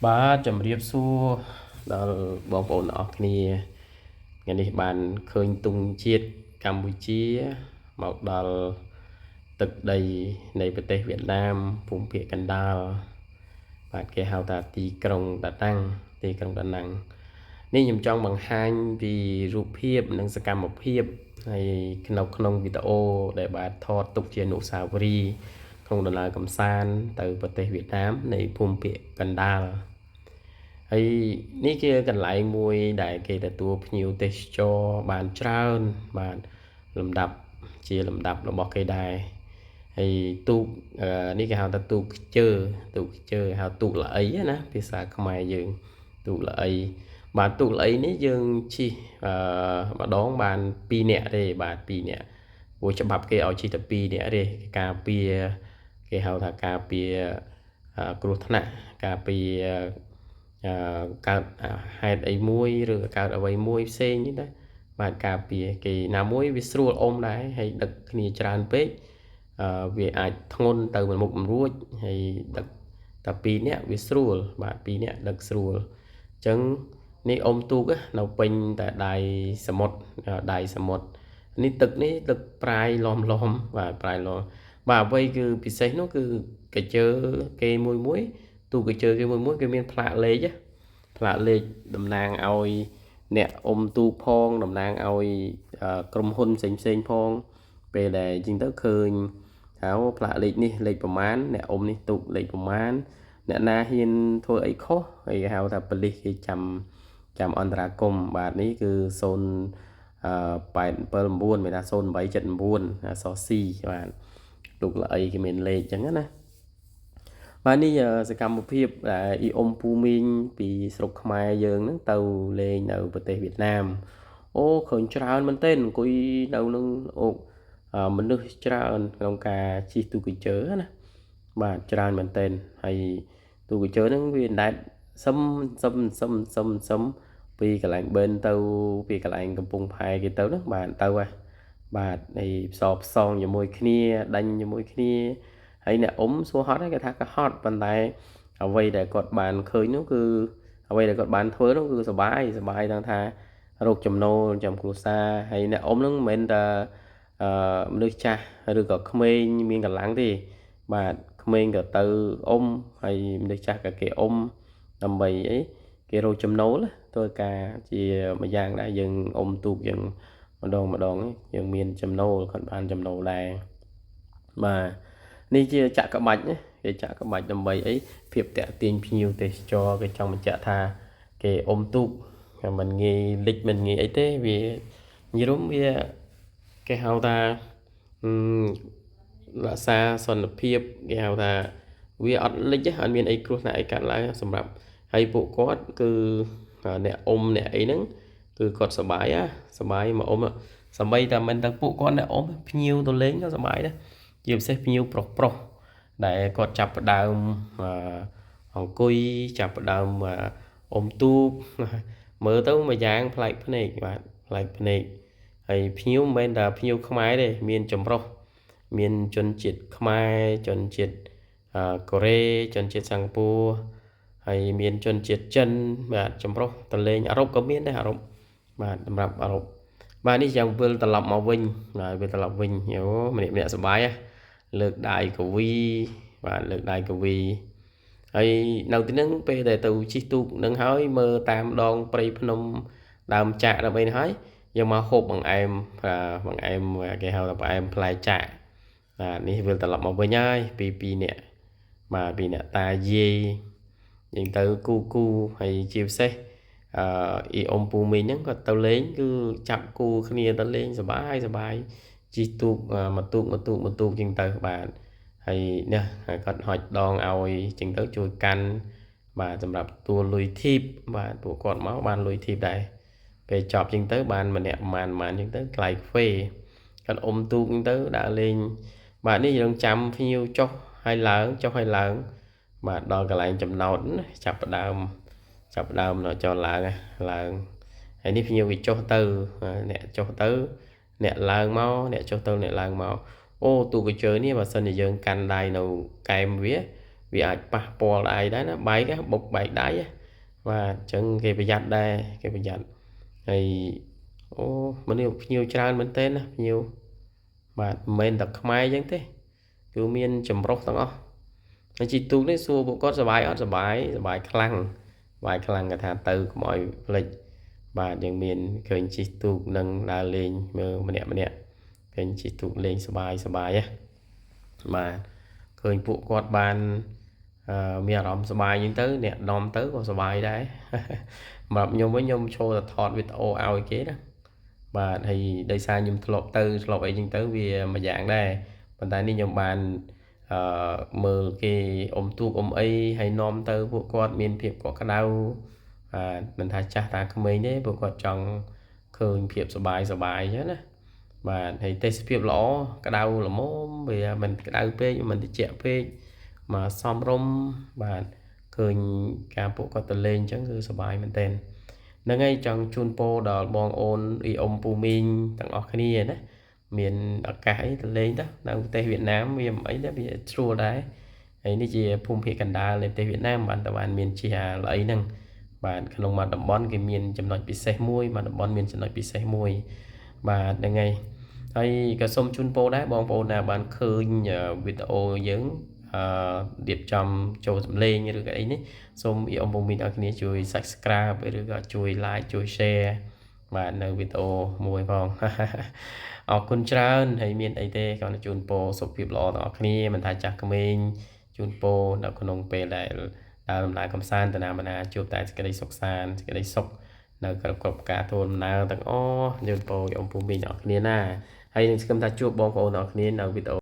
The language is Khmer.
បាទជំរាបសួរដល់បងប្អូនអរគ្នាថ្ងៃនេះបានឃើញទុងជាតិកម្ពុជាមកដល់ទឹកដីនៃប្រទេសវៀតណាមភូមិភាគកណ្ដាលបាទគេហៅថាទីក្រុងតាតាំងទីក្រុងតាណាំងនេះខ្ញុំចង់បង្ហាញពីរូបភាពនិងសកម្មភាពហើយក្នុងវីដេអូដែលបាទថតទុកជាអនុស្សាវរីយ៍ក្នុងដំណើរកម្សាន្តទៅប្រទេសវៀតណាមនៃភូមិភាគកណ្ដាល ហើយនេះជាកន្លែងមួយដែលគេទទួលភ្ញៀវទេសចរបានច្រើនបានលំដាប់ជាលំដាប់របស់គេដែរហើយទូកនេះគេហៅថាទូកខ្ជើហៅទូកល្អីណាភាសាខ្មែរយើងទូកល្អីបាទទូកល្អីនេះយើងជិះម្ដងបាន2នាក់ទេបាទ2នាក់ព្រោះច្បាប់គេឲ្យជិះតែ2នាក់ទេការពារគេហៅថាការពារគ្រោះថ្នាក់ការពារ កើតហេតុអីមួយឬកើតអ្វីមួយផ្សេងនេះណាបាទការពារគេណាមួយវាស្រួលអុំដែរហើយដឹកគ្នាច្រើនពេកវាអាចធ្ងន់ទៅមួយមុខមិនរួចហើយដឹកតែ2នាក់វាស្រួលបាទ2នាក់ដឹកស្រួលអញ្ចឹងនេះអុំទូកនៅពេញតែសមុទ្រនេះទឹកប្រាយឡំបាទប្រាយឡំបាទអ្វីគឺពិសេសនោះគឺកាជើគេមួយទូកាជើគេមួយគេមានផ្លាកលេខតំណាងឲ្យអ្នកអុំទូកផងតំណាងឲ្យក្រុមហ៊ុនផ្សេងផងពេលដែលជាងទៅឃើញថាផ្លាកលេខនេះលេខប្រមាណអ្នកអុំនេះទូកលេខប្រមាណអ្នកណាហ៊ានធ្វើអីខុសហើយហៅថាប៉ូលីសគេចាំអន្តរាគមន៍បាទនេះគឺ0879មានថា0879សស៊ីបាទទូកល្អីគេមានលេខអញ្ចឹងណា បាទនេះសកម្មភាពដែលអ៊ីអ៊ុំពូមីងពីស្រុកខ្មែរយើងហ្នឹងទៅលេងនៅប្រទេសវៀតណាមអូឃើញច្រើនមែនទែនអង្គុយនៅនឹងអូមនុស្សច្រើនក្នុងការជិះទូកញ្ជើណាបាទច្រើនមែនទែនហើយទូកញ្ជើហ្នឹងវាដែតសឹមពីកន្លែងបេនទៅពីកន្លែងកំពង់ផែគេទៅហ្នឹងបាទទៅហ่ะបាទហើយផ្សងជាមួយគ្នាដាញ់ជាមួយគ្នា ហើយអ្នកអ៊ំសួរហត់គេថាក៏ហត់ប៉ុន្តែអ្វីដែលគាត់បានឃើញនោះគឺអ្វីដែលគាត់បានធ្វើនោះគឺសบายទាំងថារោគចំណូលចំគ្រួសារហើយអ្នកអ៊ំនឹងមិនមែនតែមនុស្សចាស់ឬក៏ក្មេងមានកម្លាំងទេបាទក្មេងក៏ទៅអ៊ំហើយមនុស្សចាស់ក៏គេអ៊ំដើម្បីអីគេរោគចំណូលធ្វើការជាមួយយ៉ាងដែរយើងអ៊ំទូកយើងម្ដងយើងមានចំណូលគាត់បានចំណូលដែរបាទ នេះជាចាក់ក្បាច់ណាគេចាក់ក្បាច់ដើម្បីអីភាពតាក់ទាញភ្ញៀវទេសចរគេចង់បញ្ជាក់ថាគេអុំទូកមិនងាយលិចមិនងាយអីទេវានិយាយវាគេហៅថារក្សាសន្តិភាពគេហៅថាវាអត់លិចអត់មានអីគ្រោះថ្នាក់អីកើតឡើងសម្រាប់ហើយពួកគាត់គឺអ្នកអ៊ំអ្នកអីហ្នឹងគឺគាត់សប្បាយមកអ៊ំសម្បីតែមិនតែពួកគាត់អ្នកអ៊ំភ្ញៀវទៅលេងក៏សប្បាយដែរ ជាពិសេសភ្ញៀវប្រុសដែលគាត់ចាប់ផ្ដើមអង្គុយចាប់ផ្ដើមអុំទូកមើលទៅមួយយ៉ាងប្លែកភ្នែកបាទប្លែកភ្នែកហើយភ្ញៀវមិនមែនតែភ្ញៀវខ្មែរទេមានចម្រុះមានជនជាតិខ្មែរជនជាតិកូរ៉េជនជាតិសិង្ហបុរីហើយមានជនជាតិចិនបាទចម្រុះតលេងអឺរ៉ុបក៏មានដែរអឺរ៉ុបបាទសម្រាប់អឺរ៉ុបបាទនេះយ៉ាងវិលត្រឡប់មកវិញបាទវិលត្រឡប់វិញអូម្នាក់សប្បាយហ៎ លើកដៃកវីបាទលើកដៃកវីហើយនៅទីហ្នឹងពេលដែលទៅជិះទូកនឹងហើយមើលតាមដងព្រៃភ្នំដើមចាក់ដើម្បីនេះហើយយើងមកហូបបង្អែមគេហៅថាបង្អែមផ្លែចាក់បាទនេះវិលត្រឡប់មកវិញហើយពីនាក់បាទពីអ្នកតាយាយយើងទៅគូហើយជាពិសេសអ៊ីអ៊ុំពូមីងហ្នឹងគាត់ទៅលេងគឺចាប់គូគ្នាទៅលេងសប្បាយ ជីទូកមកទូកជាងទៅបាទហើយនេះគាត់ហុចដងឲ្យជាងទៅជួយកាន់បាទសម្រាប់តួលុយធីបបាទពួកគាត់មកបានលុយធីបដែរពេលចប់ជាងទៅបានម្នាក់ប្រហែលជាងទៅថ្លៃហ្វេគាត់អ៊ំទូកជាងទៅដាក់លេងបាទនេះយើងចាំភ្ញៀវចុះហើយឡើងបាទដល់កន្លែងចំណោតចាប់ផ្ដើមដល់ចុះឡើងហើយនេះភ្ញៀវវាចុះទៅអ្នកចុះទៅ អ្នកឡើងមកអ្នកចុះទៅអ្នកឡើងមកអូទូកញ្ជើនេះបើសិនជាយើងកាន់ដៃនៅកែមវា vì ai pa po lại đấy nó bay cái bục bay đáy và chân cái bây giặt đây cái bây giặt thì ô mình nhiều tràn mình tên nhiều mà mình tập máy chẳng thế cứ miên chầm rốc tao nó chỉ tu đấy xua bộ có sờ bài khăn người ta từ mọi lịch và những miền khởi chỉ tu nâng là lên mơ mà nè khởi chỉ tu lên sờ bài á mà khởi bộ quạt bàn mía rом sờ bài những tới nè đom tới còn sờ bài đấy mà nhung với nhung show là thọt với ô ao kế đó và thì đây xa nhung lọp ấy những tới vì mà dạng đây bàn tay đi nhung bàn mơ cái ôm ấy hay nom tới bộ quạt miền phiệp có cái đau mình thay cha ta không mấy đấy bộ quạt trong khơi phiệp sờ bài nhé và thì tê phiệp lõ cái đau là mốt vì mình cái đau phê nhưng mình thì chẹo phê mà xóm rôm và khơi cả bộ quạt lên chẳng cứ sờ bài mình tên nó ngay trong chun po đỏ bong ôn y ông pu min tặng ở cái này đấy miền ở cái lên đó đang tây Việt Nam vì ấy đó bây giờ xua đấy ấyนี่chỉ phun phía Canada lên tây Việt Nam bạn tàu bạn miền chỉ lấy năng bạn khăn lông mà đầm bón cái miền chấm nói bị say muôi mà đầm bón miền chấm nói bị say muôi và đang ngày hay cái sông chun po đấy bong po là bạn khơi video dưỡng điệp trong châu sầm lên như cái ấy nhé xong ý ông bông mình ở cái chui subscribe với được chui like chui share và nơi video mùi vòng ở con trơn hay miền ấy thế còn chun po sụp việc lọ ở cái mình thay chặt cái mình chun po đã còn nông pe lại làm lại công san từ nào mà na chụp tại cái đây sọc san cái đây sọc nơi cặp cả thôn nào tặng ô chun po ông bông mình ở cái na hay chúng ta chụp bông po ở cái nào video